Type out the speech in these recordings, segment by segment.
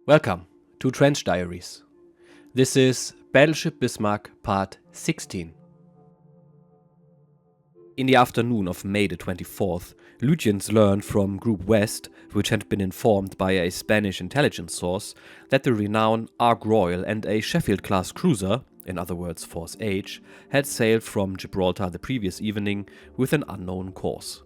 Welcome to Trench Diaries. This is Battleship Bismarck Part 16. In the afternoon of May the 24th, Lütjens learned from Group West, which had been informed by a Spanish intelligence source, that the renowned Ark Royal and a Sheffield-class cruiser, in other words Force H, had sailed from Gibraltar the previous evening with an unknown course.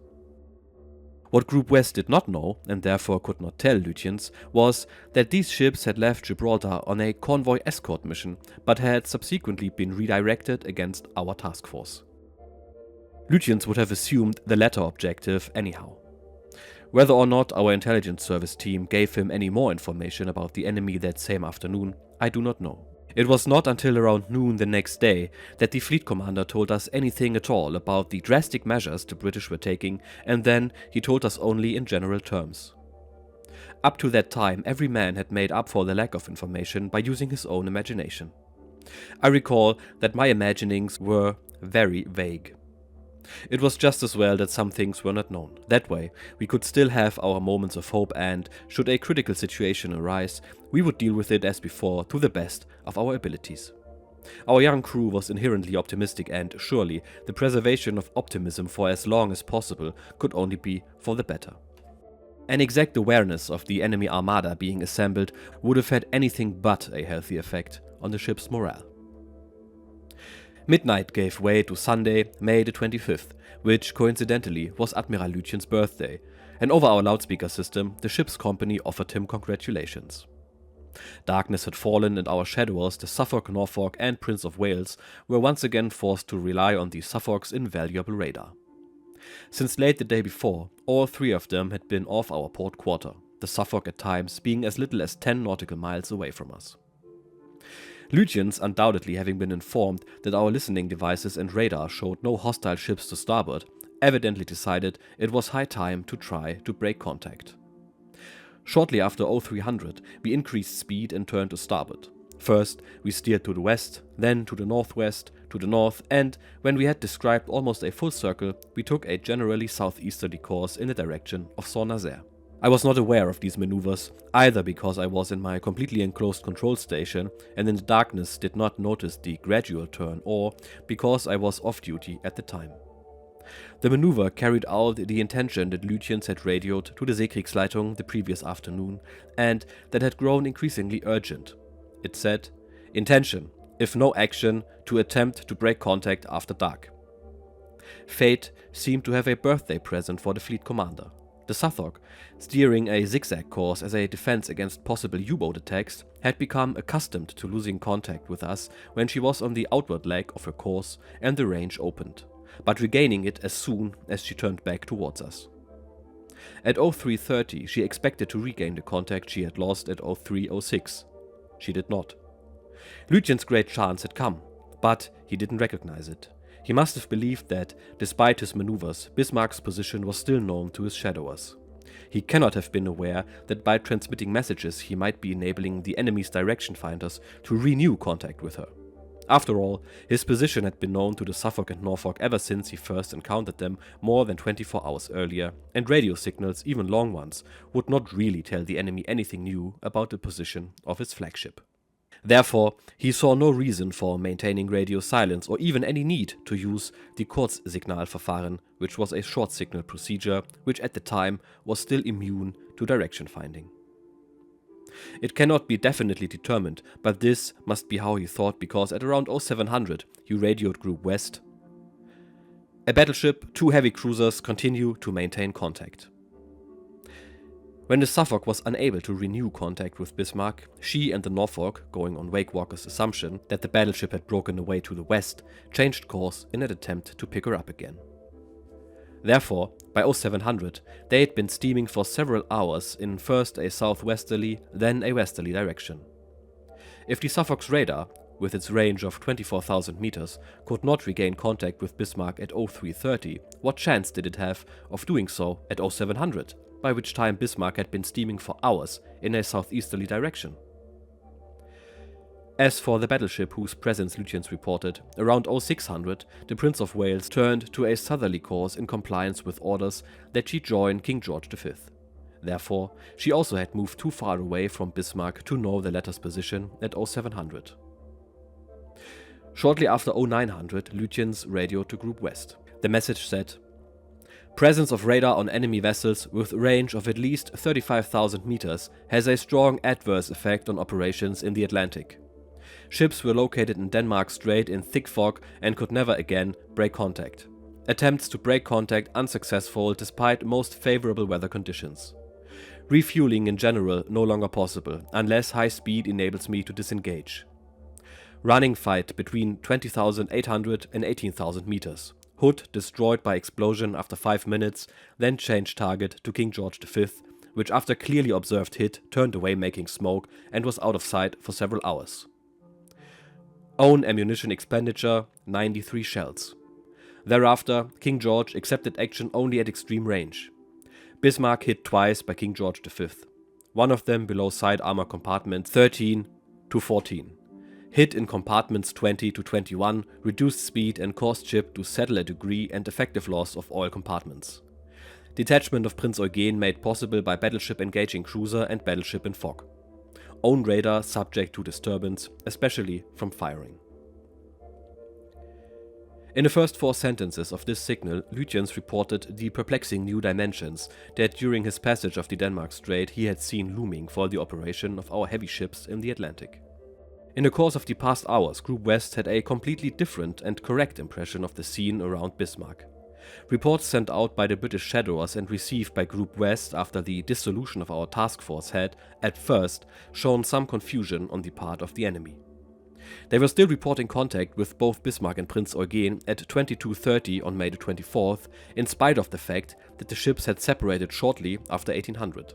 What Group West did not know, and therefore could not tell Lütjens, was that these ships had left Gibraltar on a convoy escort mission, but had subsequently been redirected against our task force. Lütjens would have assumed the latter objective anyhow. Whether or not our intelligence service team gave him any more information about the enemy that same afternoon, I do not know. It was not until around noon the next day that the fleet commander told us anything at all about the drastic measures the British were taking, and then he told us only in general terms. Up to that time, every man had made up for the lack of information by using his own imagination. I recall that my imaginings were very vague. It was just as well that some things were not known. That way, we could still have our moments of hope and, should a critical situation arise, we would deal with it as before to the best of our abilities. Our young crew was inherently optimistic and, surely, the preservation of optimism for as long as possible could only be for the better. An exact awareness of the enemy armada being assembled would have had anything but a healthy effect on the ship's morale. Midnight gave way to Sunday, May the 25th, which coincidentally was Admiral Lütjens' birthday, and over our loudspeaker system, the ship's company offered him congratulations. Darkness had fallen and our shadowers, the Suffolk, Norfolk and Prince of Wales, were once again forced to rely on the Suffolk's invaluable radar. Since late the day before, all three of them had been off our port quarter, the Suffolk at times being as little as 10 nautical miles away from us. Lütjens, undoubtedly having been informed that our listening devices and radar showed no hostile ships to starboard, evidently decided it was high time to try to break contact. Shortly after 0300, we increased speed and turned to starboard. First, we steered to the west, then to the northwest, to the north, and, when we had described almost a full circle, we took a generally southeasterly course in the direction of Saint-Nazaire. I was not aware of these maneuvers, either because I was in my completely enclosed control station and in the darkness did not notice the gradual turn, or because I was off duty at the time. The maneuver carried out the intention that Lütjens had radioed to the Seekriegsleitung the previous afternoon, and that had grown increasingly urgent. It said, "Intention, if no action, to attempt to break contact after dark." Fate seemed to have a birthday present for the fleet commander. The Suffolk, steering a zigzag course as a defense against possible U-boat attacks, had become accustomed to losing contact with us when she was on the outward leg of her course and the range opened, but regaining it as soon as she turned back towards us. At 0330, she expected to regain the contact she had lost at 0306. She did not. Lütjens' great chance had come, but he didn't recognize it. He must have believed that, despite his maneuvers, Bismarck's position was still known to his shadowers. He cannot have been aware that by transmitting messages he might be enabling the enemy's direction finders to renew contact with her. After all, his position had been known to the Suffolk and Norfolk ever since he first encountered them more than 24 hours earlier, and radio signals, even long ones, would not really tell the enemy anything new about the position of his flagship. Therefore, he saw no reason for maintaining radio silence or even any need to use the Kurzsignalverfahren, which was a short signal procedure which at the time was still immune to direction finding. It cannot be definitely determined, but this must be how he thought, because at around 0700 he radioed Group West. "A battleship, 2 heavy cruisers continue to maintain contact." When the Suffolk was unable to renew contact with Bismarck, she and the Norfolk, going on Wakewalker's assumption that the battleship had broken away to the west, changed course in an attempt to pick her up again. Therefore, by 0700, they had been steaming for several hours in first a southwesterly, then a westerly direction. If the Suffolk's radar, with its range of 24,000 meters, could not regain contact with Bismarck at 0330, what chance did it have of doing so at 0700? By which time Bismarck had been steaming for hours in a southeasterly direction. As for the battleship whose presence Lütjens reported, around 0600 the Prince of Wales turned to a southerly course in compliance with orders that she join King George V. Therefore, she also had moved too far away from Bismarck to know the latter's position at 0700. Shortly after 0900, Lütjens radioed to Group West. The message said, "Presence of radar on enemy vessels with range of at least 35,000 meters has a strong adverse effect on operations in the Atlantic. Ships were located in Denmark Strait in thick fog and could never again break contact. Attempts to break contact unsuccessful despite most favorable weather conditions. Refueling in general no longer possible unless high speed enables me to disengage. Running fight between 20,800 and 18,000 meters. Hood destroyed by explosion after 5 minutes, then changed target to King George V, which after clearly observed hit turned away making smoke and was out of sight for several hours. Own ammunition expenditure 93 shells. Thereafter, King George accepted action only at extreme range. Bismarck hit twice by King George V, one of them below side armor compartment 13 to 14. Hit in compartments 20 to 21, reduced speed and caused ship to settle a degree and effective loss of all compartments. Detachment of Prinz Eugen made possible by battleship engaging cruiser and battleship in fog. Own radar subject to disturbance, especially from firing." In the first 4 sentences of this signal, Lütjens reported the perplexing new dimensions that during his passage of the Denmark Strait he had seen looming for the operation of our heavy ships in the Atlantic. In the course of the past hours, Group West had a completely different and correct impression of the scene around Bismarck. Reports sent out by the British shadowers and received by Group West after the dissolution of our task force had, at first, shown some confusion on the part of the enemy. They were still reporting contact with both Bismarck and Prinz Eugen at 22:30 on May the 24th, in spite of the fact that the ships had separated shortly after 1800.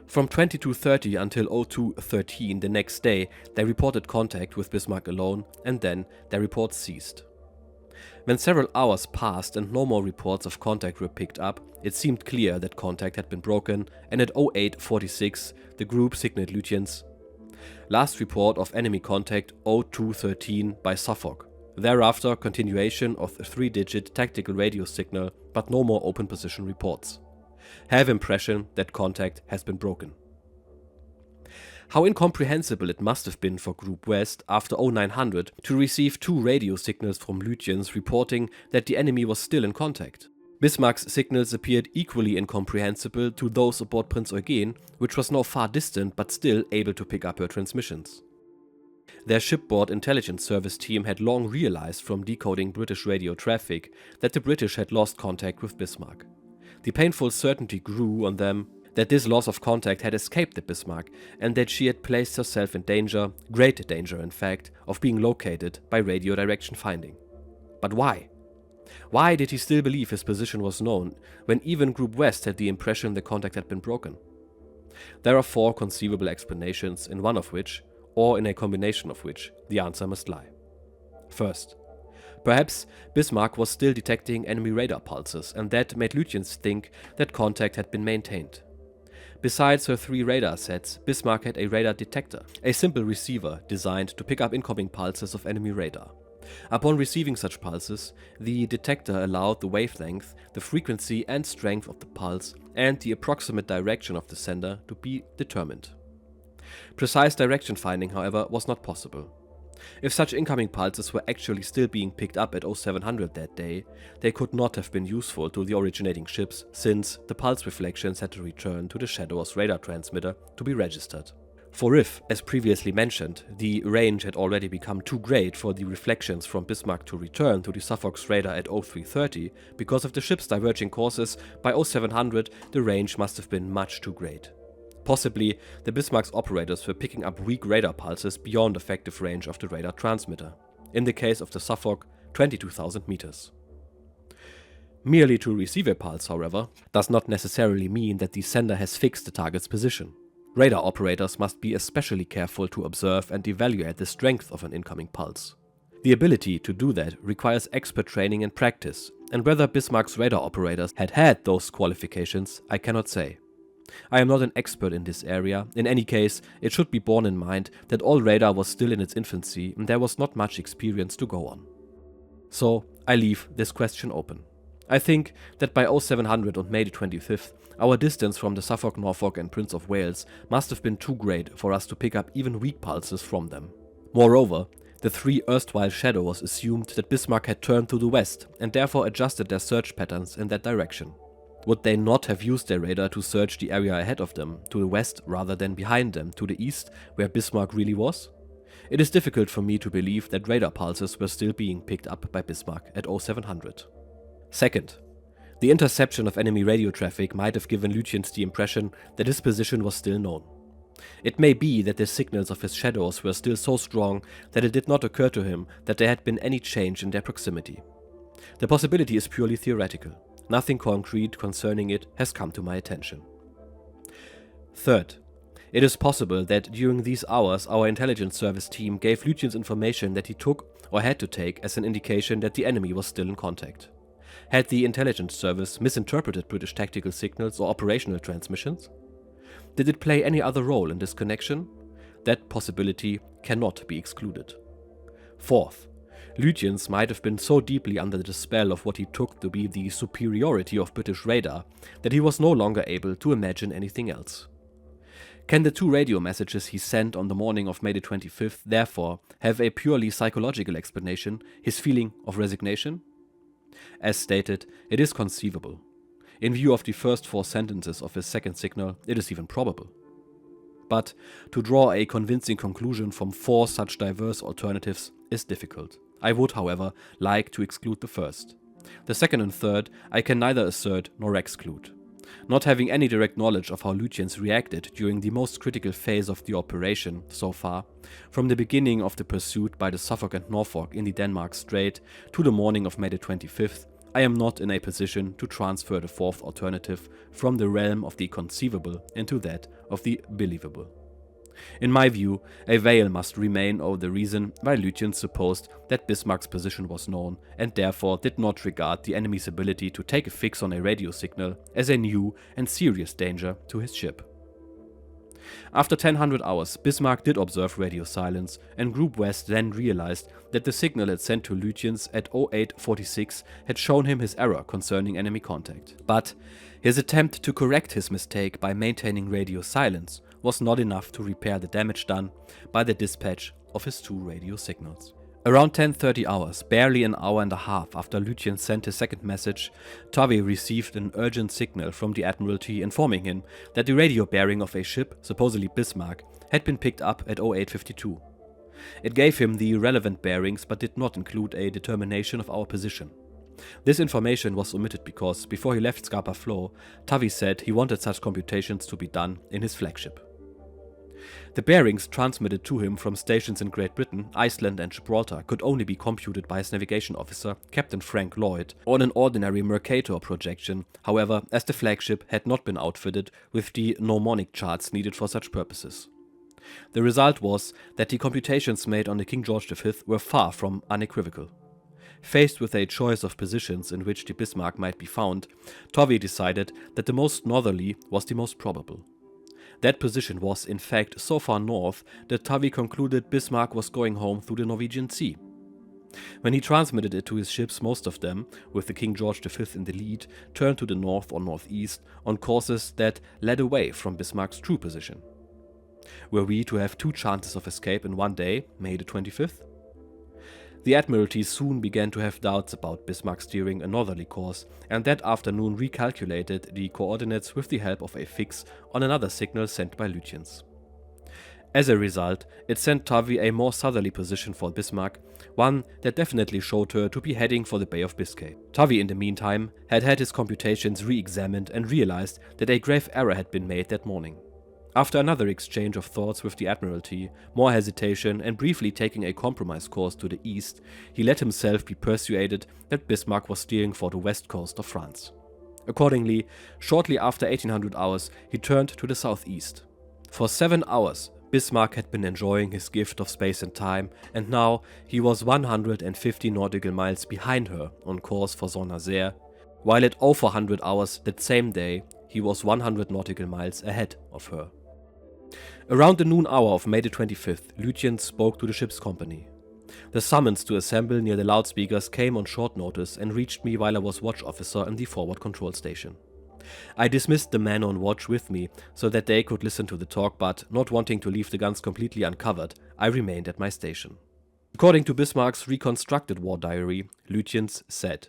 From 22:30 until 02:13 the next day, they reported contact with Bismarck alone, and then their reports ceased. When several hours passed and no more reports of contact were picked up, it seemed clear that contact had been broken, and at 08:46 the group signaled Lütjens, "Last report of enemy contact 02:13 by Suffolk. Thereafter continuation of a 3-digit tactical radio signal, but no more open position reports. Have impression that contact has been broken." How incomprehensible it must have been for Group West after 0900 to receive 2 radio signals from Lütjens reporting that the enemy was still in contact. Bismarck's signals appeared equally incomprehensible to those aboard Prinz Eugen, which was now far distant but still able to pick up her transmissions. Their shipboard intelligence service team had long realized from decoding British radio traffic that the British had lost contact with Bismarck. The painful certainty grew on them that this loss of contact had escaped the Bismarck and that she had placed herself in danger, great danger in fact, of being located by radio direction finding. But why? Why did he still believe his position was known, when even Group West had the impression the contact had been broken? There are 4 conceivable explanations, in one of which, or in a combination of which, the answer must lie. First, perhaps Bismarck was still detecting enemy radar pulses, and that made Lütjens think that contact had been maintained. Besides her 3 radar sets, Bismarck had a radar detector, a simple receiver designed to pick up incoming pulses of enemy radar. Upon receiving such pulses, the detector allowed the wavelength, the frequency and strength of the pulse, and the approximate direction of the sender to be determined. Precise direction finding, however, was not possible. If such incoming pulses were actually still being picked up at 0700 that day, they could not have been useful to the originating ships, since the pulse reflections had to return to the Shadow's radar transmitter to be registered. For if, as previously mentioned, the range had already become too great for the reflections from Bismarck to return to the Suffolk's radar at 0330, because of the ship's diverging courses, by 0700 the range must have been much too great. Possibly, the Bismarck's operators were picking up weak radar pulses beyond effective range of the radar transmitter. In the case of the Suffolk, 22,000 meters. Merely to receive a pulse, however, does not necessarily mean that the sender has fixed the target's position. Radar operators must be especially careful to observe and evaluate the strength of an incoming pulse. The ability to do that requires expert training and practice, and whether Bismarck's radar operators had those qualifications, I cannot say. I am not an expert in this area. In any case, it should be borne in mind that all radar was still in its infancy and there was not much experience to go on. So, I leave this question open. I think that by 0700 on May the 25th, our distance from the Suffolk, Norfolk and Prince of Wales must have been too great for us to pick up even weak pulses from them. Moreover, the three erstwhile shadows assumed that Bismarck had turned to the west and therefore adjusted their search patterns in that direction. Would they not have used their radar to search the area ahead of them, to the west rather than behind them, to the east, where Bismarck really was? It is difficult for me to believe that radar pulses were still being picked up by Bismarck at 0700. Second, the interception of enemy radio traffic might have given Lütjens the impression that his position was still known. It may be that the signals of his shadows were still so strong that it did not occur to him that there had been any change in their proximity. The possibility is purely theoretical. Nothing concrete concerning it has come to my attention. Third, it is possible that during these hours our intelligence service team gave Lütjens information that he took or had to take as an indication that the enemy was still in contact. Had the intelligence service misinterpreted British tactical signals or operational transmissions? Did it play any other role in this connection? That possibility cannot be excluded. Fourth, Lütjens might have been so deeply under the spell of what he took to be the superiority of British radar that he was no longer able to imagine anything else. Can the two radio messages he sent on the morning of May the 25th therefore have a purely psychological explanation, his feeling of resignation? As stated, it is conceivable. In view of the first four sentences of his second signal, it is even probable. But to draw a convincing conclusion from four such diverse alternatives is difficult. I would, however, like to exclude the first. The second and third I can neither assert nor exclude. Not having any direct knowledge of how Lütjens reacted during the most critical phase of the operation so far, from the beginning of the pursuit by the Suffolk and Norfolk in the Denmark Strait to the morning of May the 25th, I am not in a position to transfer the fourth alternative from the realm of the conceivable into that of the believable. In my view, a veil must remain over the reason why Lütjens supposed that Bismarck's position was known and therefore did not regard the enemy's ability to take a fix on a radio signal as a new and serious danger to his ship. After 1000 hours, Bismarck did observe radio silence, and Group West then realized that the signal it sent to Lütjens at 0846 had shown him his error concerning enemy contact. But his attempt to correct his mistake by maintaining radio silence was not enough to repair the damage done by the dispatch of his two radio signals. Around 10:30 hours, barely an hour and a half after Lütjens sent his second message, Tovey received an urgent signal from the Admiralty informing him that the radio bearing of a ship, supposedly Bismarck, had been picked up at 0852. It gave him the relevant bearings but did not include a determination of our position. This information was omitted because, before he left Scapa Flow, Tovey said he wanted such computations to be done in his flagship. The bearings transmitted to him from stations in Great Britain, Iceland and Gibraltar could only be computed by his navigation officer, Captain Frank Lloyd, on an ordinary Mercator projection, however, as the flagship had not been outfitted with the mnemonic charts needed for such purposes. The result was that the computations made on the King George V were far from unequivocal. Faced with a choice of positions in which the Bismarck might be found, Tovey decided that the most northerly was the most probable. That position was, in fact, so far north that Tovey concluded Bismarck was going home through the Norwegian Sea. When he transmitted it to his ships, most of them, with the King George V in the lead, turned to the north or northeast on courses that led away from Bismarck's true position. Were we to have two chances of escape in one day, May the 25th? The Admiralty soon began to have doubts about Bismarck steering a northerly course, and that afternoon recalculated the coordinates with the help of a fix on another signal sent by Lütjens. As a result, it sent Tovey a more southerly position for Bismarck, one that definitely showed her to be heading for the Bay of Biscay. Tovey, in the meantime, had had his computations re-examined and realized that a grave error had been made that morning. After another exchange of thoughts with the Admiralty, more hesitation, and briefly taking a compromise course to the east, he let himself be persuaded that Bismarck was steering for the west coast of France. Accordingly, shortly after 1800 hours, he turned to the southeast. For 7 hours, Bismarck had been enjoying his gift of space and time, and now he was 150 nautical miles behind her on course for Saint-Nazaire, while at 0400 hours that same day, he was 100 nautical miles ahead of her. Around the noon hour of May the 25th, Lütjens spoke to the ship's company. The summons to assemble near the loudspeakers came on short notice and reached me while I was watch officer in the forward control station. I dismissed the men on watch with me so that they could listen to the talk, but not wanting to leave the guns completely uncovered, I remained at my station. According to Bismarck's reconstructed war diary, Lütjens said,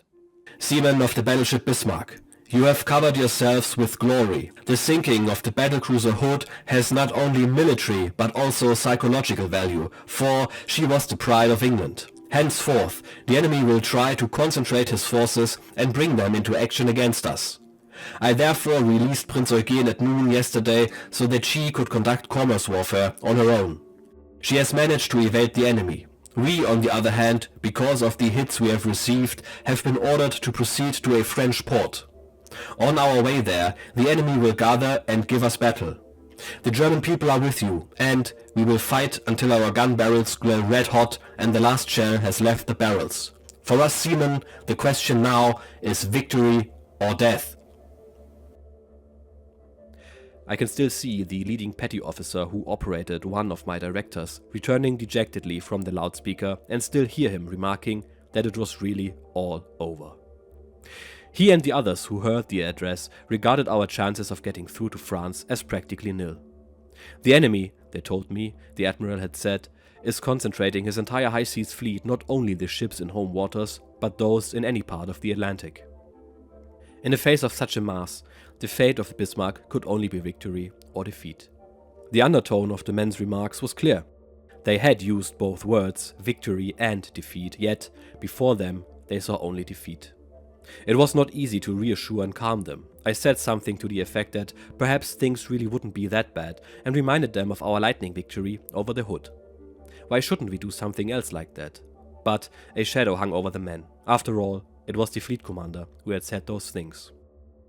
"Seamen of the Battleship Bismarck, you have covered yourselves with glory. The sinking of the battlecruiser Hood has not only military but also psychological value, for she was the pride of England. Henceforth, the enemy will try to concentrate his forces and bring them into action against us. I therefore released Prince Eugen at noon yesterday so that she could conduct commerce warfare on her own. She has managed to evade the enemy. We, on the other hand, because of the hits we have received, have been ordered to proceed to a French port. On our way there, the enemy will gather and give us battle. The German people are with you, and we will fight until our gun barrels glow red hot and the last shell has left the barrels. For us seamen, the question now is victory or death." I can still see the leading petty officer who operated one of my directors returning dejectedly from the loudspeaker and still hear him remarking that it was really all over. He and the others who heard the address regarded our chances of getting through to France as practically nil. The enemy, they told me, the admiral had said, is concentrating his entire high seas fleet, not only the ships in home waters, but those in any part of the Atlantic. In the face of such a mass, the fate of the Bismarck could only be victory or defeat. The undertone of the men's remarks was clear. They had used both words, victory and defeat, yet, before them, they saw only defeat. It was not easy to reassure and calm them. I said something to the effect that perhaps things really wouldn't be that bad, and reminded them of our lightning victory over the Hood. Why shouldn't we do something else like that? But a shadow hung over the men. After all, it was the fleet commander who had said those things.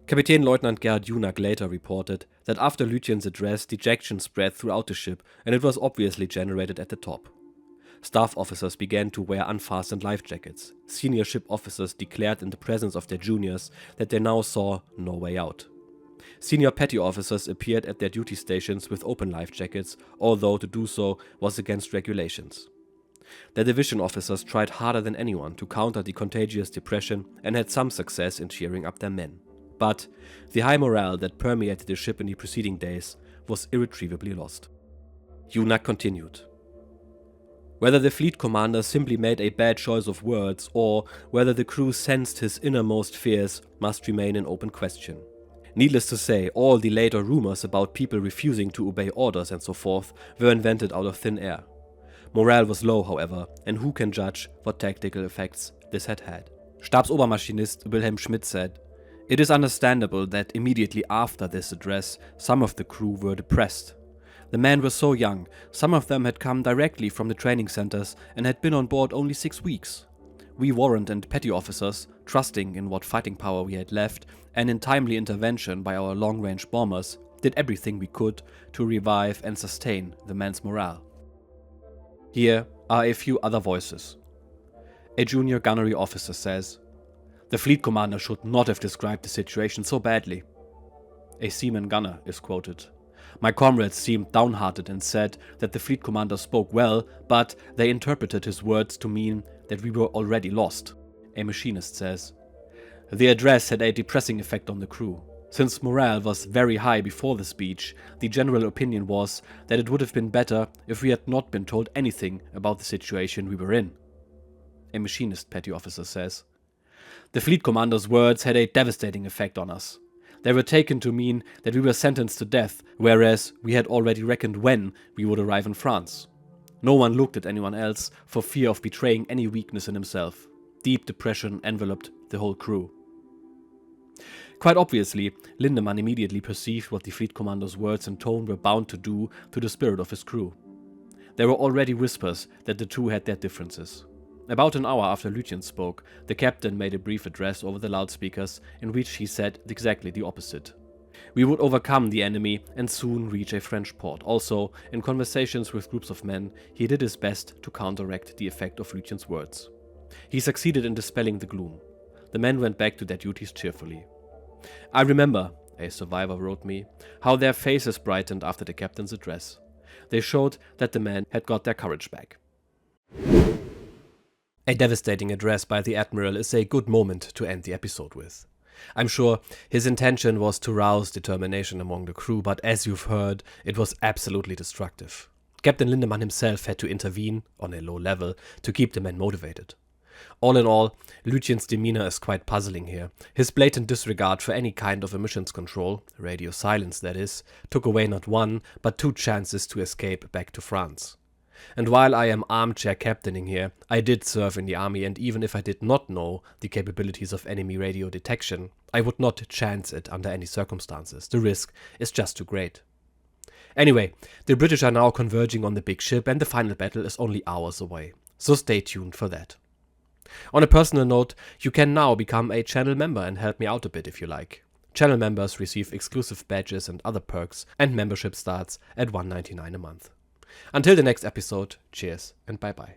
Kapitänleutnant Gerhard Junak later reported that after Lütjens' address, dejection spread throughout the ship, and it was obviously generated at the top. Staff officers began to wear unfastened life jackets. Senior ship officers declared in the presence of their juniors that they now saw no way out. Senior petty officers appeared at their duty stations with open life jackets, although to do so was against regulations. The division officers tried harder than anyone to counter the contagious depression and had some success in cheering up their men. But the high morale that permeated the ship in the preceding days was irretrievably lost. Junak continued. Whether the fleet commander simply made a bad choice of words or whether the crew sensed his innermost fears must remain an open question. Needless to say, all the later rumors about people refusing to obey orders and so forth were invented out of thin air. Morale was low, however, and who can judge what tactical effects this had had? Stabsobermaschinist Wilhelm Schmidt said, "It is understandable that immediately after this address, some of the crew were depressed. The men were so young, some of them had come directly from the training centers and had been on board only 6 weeks. We warrant and petty officers, trusting in what fighting power we had left and in timely intervention by our long-range bombers, did everything we could to revive and sustain the men's morale." Here are a few other voices. A junior gunnery officer says, "The fleet commander should not have described the situation so badly." A seaman gunner is quoted. "My comrades seemed downhearted and said that the fleet commander spoke well, but they interpreted his words to mean that we were already lost." A machinist says, "The address had a depressing effect on the crew. Since morale was very high before the speech, the general opinion was that it would have been better if we had not been told anything about the situation we were in." A machinist petty officer says, "The fleet commander's words had a devastating effect on us. They were taken to mean that we were sentenced to death, whereas we had already reckoned when we would arrive in France. No one looked at anyone else for fear of betraying any weakness in himself. Deep depression enveloped the whole crew." Quite obviously, Lindemann immediately perceived what the fleet commander's words and tone were bound to do to the spirit of his crew. There were already whispers that the two had their differences. About an hour after Lütjens spoke, the captain made a brief address over the loudspeakers in which he said exactly the opposite. We would overcome the enemy and soon reach a French port. Also, in conversations with groups of men, he did his best to counteract the effect of Lütjens' words. He succeeded in dispelling the gloom. The men went back to their duties cheerfully. "I remember," a survivor wrote me, "how their faces brightened after the captain's address. They showed that the men had got their courage back." A devastating address by the Admiral is a good moment to end the episode with. I'm sure his intention was to rouse determination among the crew, but as you've heard, it was absolutely destructive. Captain Lindemann himself had to intervene, on a low level, to keep the men motivated. All in all, Lütjens' demeanor is quite puzzling here. His blatant disregard for any kind of emissions control, radio silence that is, took away not one, but 2 chances to escape back to France. And while I am armchair captaining here, I did serve in the army, and even if I did not know the capabilities of enemy radio detection, I would not chance it under any circumstances. The risk is just too great. Anyway, the British are now converging on the big ship, and the final battle is only hours away. So stay tuned for that. On a personal note, you can now become a channel member and help me out a bit if you like. Channel members receive exclusive badges and other perks, and membership starts at $1.99 a month. Until the next episode, cheers and bye bye.